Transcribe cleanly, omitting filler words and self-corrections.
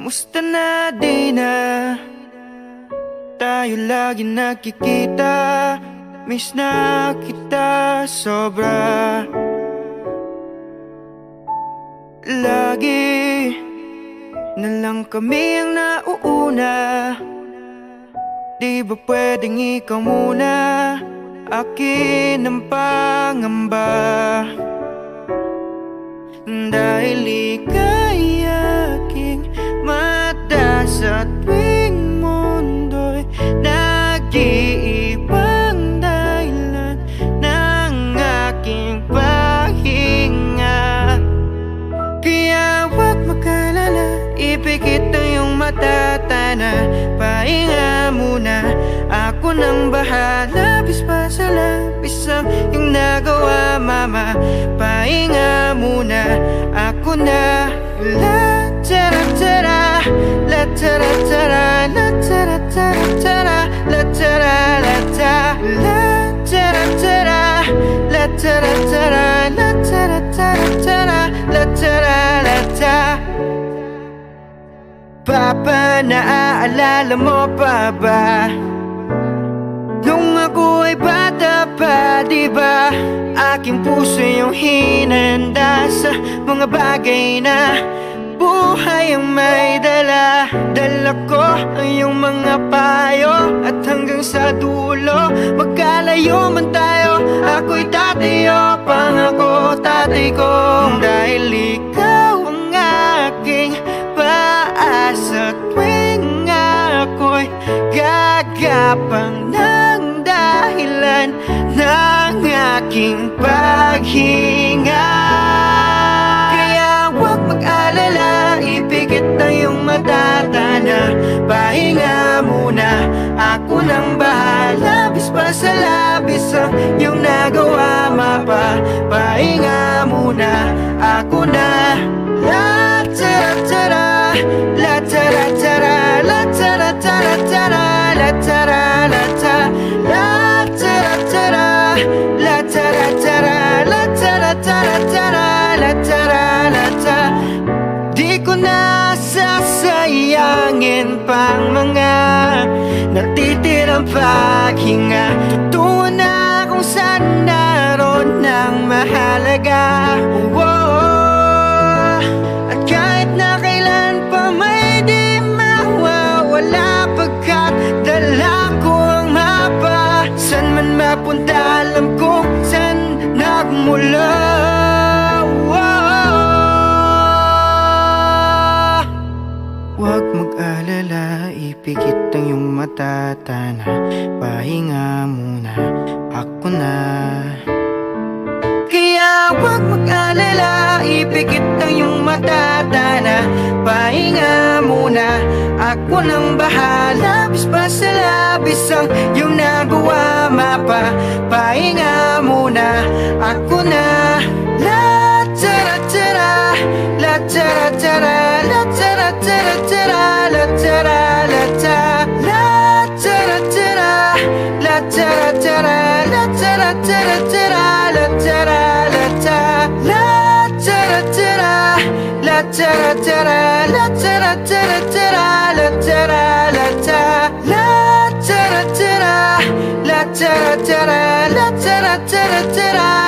Kamusta na di na tayo lagi nakikita? Miss na kita sobra. Lagi na lang kami ang nauuna. Di ba pwedeng ikaw muna? Akin ang pangamba. Dahil ika'y aking mata sa tuwing mundo'y nag-iibang dahilan ng aking pahinga. Kaya huwag magalala, ipikit ang iyong mata, tana, pahinga muna. Ako nang bahala, bis pa sa labis ang iyong nagawa, mama. Pahinga muna, ako na. La tara tara, la tara tara, la tara tara tara, la tara la ta, la tara tara, la tara tara, la tara tara tara, la tara la ta. Papa, naaalala mo pa ba? Nung ako ay bata pa, di ba? Aking puso yung hinanda sa mga bagay na buhay ang may dala. Dala ko ang iyong mga payo, at hanggang sa dulo magkalayo man tayo. Ako'y tatayo, pangako tatay ko. Dahil ikaw ang aking paasa tuwing ako'y gagapang ng dahilan ng aking paghinga. Kaya huwag mag-alala, ipikit na iyong mata, tana, pahinga muna. Ako nang bahala, bis pa sa labis ang iyong nagawa, mapa. Pahinga muna, ako na. La tara tara, la tara tara, la tara tara tara, la tara la ta, la tara tara, la tara tara, la tara tara tara, la tara la ta. Di ko na sasayangin pang mga natitirang paghinga. Tutuwa na kung saan naroon ng mahalaga. At kahit na kailan pa may di mawawala, pagkat dala ko ang mapa. San man mapunta, alam ko saan nagmula. Huwag mag-alala, ipikit ang iyong mata, tana, pahinga muna, ako na. Kaya huwag mag-alala, ipikit ang iyong mata, tana, pahinga muna. Ako nang bahala, bis pa sa labis ang iyong nagawa, mapa. Pahinga muna, ako na. La tara tara, la tara tara, la tara tara tara, la tara la ta, la tara tara, la tara tara, la tara tara tara, la tara la ta, la tara tara, la tara tara, la tara tara tara, la tara la ta, la tara tara, la tara tara, la tara tara tara.